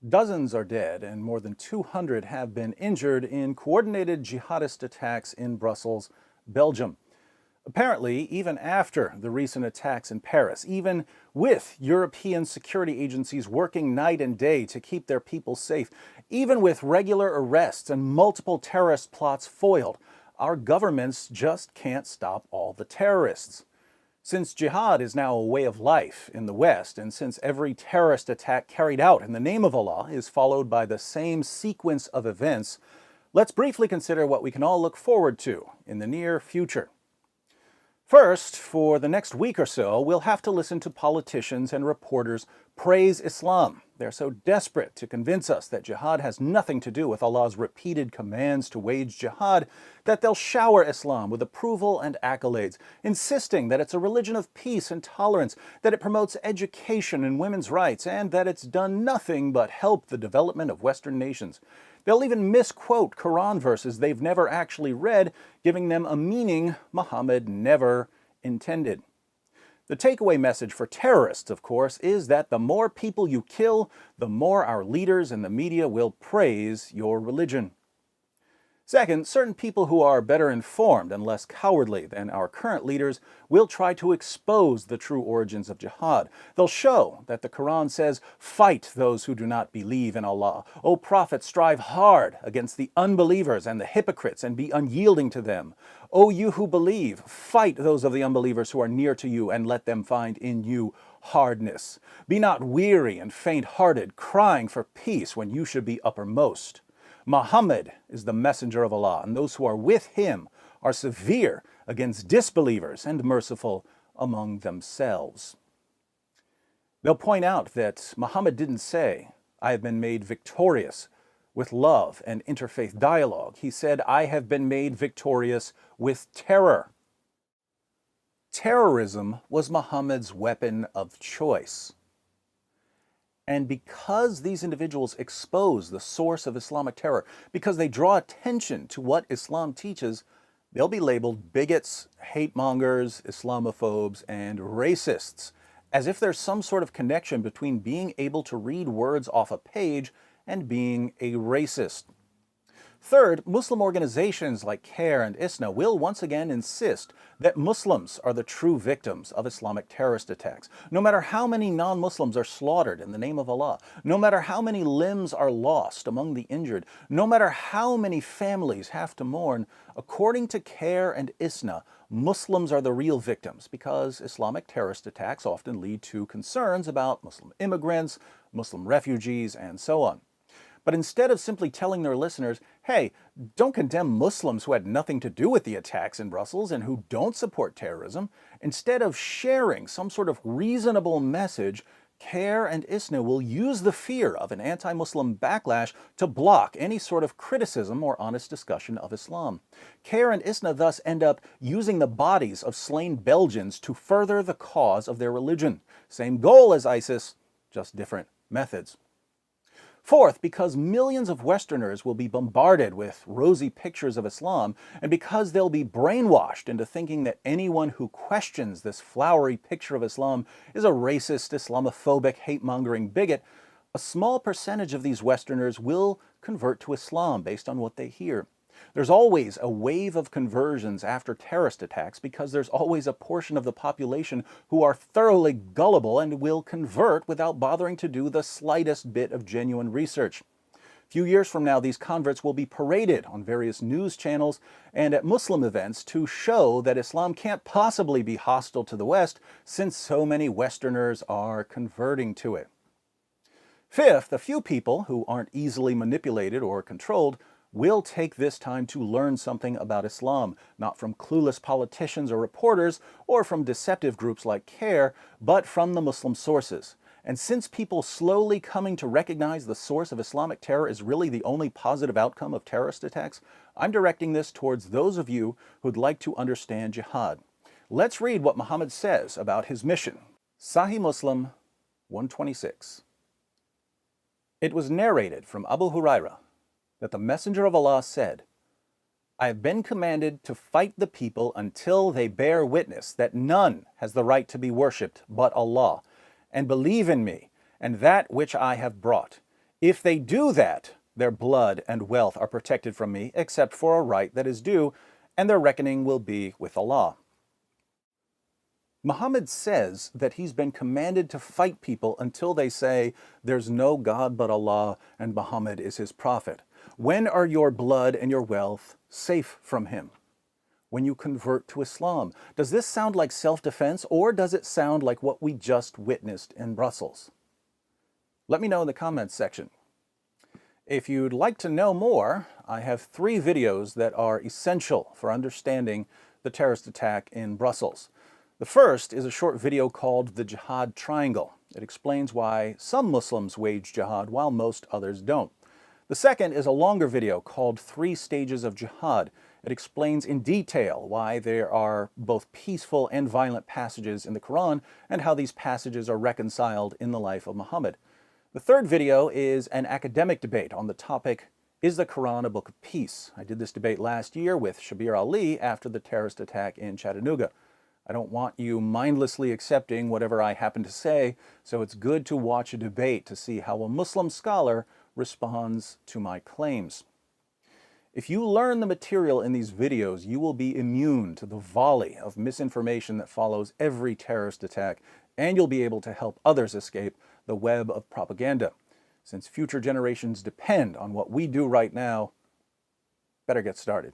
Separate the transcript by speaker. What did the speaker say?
Speaker 1: Dozens are dead and more than 200 have been injured in coordinated jihadist attacks in Brussels, Belgium. Apparently, even after the recent attacks in Paris, even with European security agencies working night and day to keep their people safe, even with regular arrests and multiple terrorist plots foiled, our governments just can't stop all the terrorists. Since jihad is now a way of life in the West, and since every terrorist attack carried out in the name of Allah is followed by the same sequence of events, let's briefly consider what we can all look forward to in the near future. First, for the next week or so, we'll have to listen to politicians and reporters praise Islam. They're so desperate to convince us that jihad has nothing to do with Allah's repeated commands to wage jihad that they'll shower Islam with approval and accolades, insisting that it's a religion of peace and tolerance, that it promotes education and women's rights, and that it's done nothing but help the development of Western nations. They'll even misquote Quran verses they've never actually read, giving them a meaning Muhammad never intended. The takeaway message for terrorists, of course, is that the more people you kill, the more our leaders and the media will praise your religion. Second, certain people who are better informed and less cowardly than our current leaders will try to expose the true origins of jihad. They'll show that the Quran says, "Fight those who do not believe in Allah. O Prophet, strive hard against the unbelievers and the hypocrites and be unyielding to them. O you who believe, fight those of the unbelievers who are near to you and let them find in you hardness. Be not weary and faint-hearted, crying for peace when you should be uppermost. Muhammad is the messenger of Allah, and those who are with him are severe against disbelievers and merciful among themselves." They'll point out that Muhammad didn't say, "I have been made victorious with love and interfaith dialogue." He said, "I have been made victorious with terror." Terrorism was Muhammad's weapon of choice. And because these individuals expose the source of Islamic terror, because they draw attention to what Islam teaches, they'll be labeled bigots, hate mongers, Islamophobes, and racists, as if there's some sort of connection between being able to read words off a page and being a racist. Third, Muslim organizations like CARE and ISNA will once again insist that Muslims are the true victims of Islamic terrorist attacks. No matter how many non-Muslims are slaughtered in the name of Allah, no matter how many limbs are lost among the injured, no matter how many families have to mourn, according to CARE and ISNA, Muslims are the real victims because Islamic terrorist attacks often lead to concerns about Muslim immigrants, Muslim refugees, and so on. But instead of simply telling their listeners, hey, don't condemn Muslims who had nothing to do with the attacks in Brussels and who don't support terrorism, instead of sharing some sort of reasonable message, CARE and ISNA will use the fear of an anti-Muslim backlash to block any sort of criticism or honest discussion of Islam. CARE and ISNA thus end up using the bodies of slain Belgians to further the cause of their religion. Same goal as ISIS, just different methods. Fourth, because millions of Westerners will be bombarded with rosy pictures of Islam, and because they'll be brainwashed into thinking that anyone who questions this flowery picture of Islam is a racist, Islamophobic, hate-mongering bigot, a small percentage of these Westerners will convert to Islam based on what they hear. There's always a wave of conversions after terrorist attacks because there's always a portion of the population who are thoroughly gullible and will convert without bothering to do the slightest bit of genuine research. A few years from now, these converts will be paraded on various news channels and at Muslim events to show that Islam can't possibly be hostile to the West since so many Westerners are converting to it. Fifth, a few people who aren't easily manipulated or controlled will take this time to learn something about Islam, not from clueless politicians or reporters, or from deceptive groups like CARE, but from the Muslim sources. And since people slowly coming to recognize the source of Islamic terror is really the only positive outcome of terrorist attacks, I'm directing this towards those of you who'd like to understand jihad. Let's read what Muhammad says about his mission. Sahih Muslim 126. It was narrated from Abu Hurairah that the Messenger of Allah said, "I have been commanded to fight the people until they bear witness that none has the right to be worshipped but Allah, and believe in me and that which I have brought. If they do that, their blood and wealth are protected from me, except for a right that is due, and their reckoning will be with Allah. Muhammad says that he's been commanded to fight people until they say, there's no God but Allah and Muhammad is his prophet. When are your blood and your wealth safe from him? When you convert to Islam. Does this sound like self-defense, or does it sound like what we just witnessed in Brussels? Let me know in the comments section. If you'd like to know more, I have 3 videos that are essential for understanding the terrorist attack in Brussels. The first is a short video called The Jihad Triangle. It explains why some Muslims wage jihad while most others don't. The second is a longer video called 3 Stages of Jihad. It explains in detail why there are both peaceful and violent passages in the Quran and how these passages are reconciled in the life of Muhammad. The third video is an academic debate on the topic, is the Quran a book of peace? I did this debate last year with Shabir Ali after the terrorist attack in Chattanooga. I don't want you mindlessly accepting whatever I happen to say, so it's good to watch a debate to see how a Muslim scholar responds to my claims. If you learn the material in these videos, you will be immune to the volley of misinformation that follows every terrorist attack, and you'll be able to help others escape the web of propaganda. Since future generations depend on what we do right now, better get started.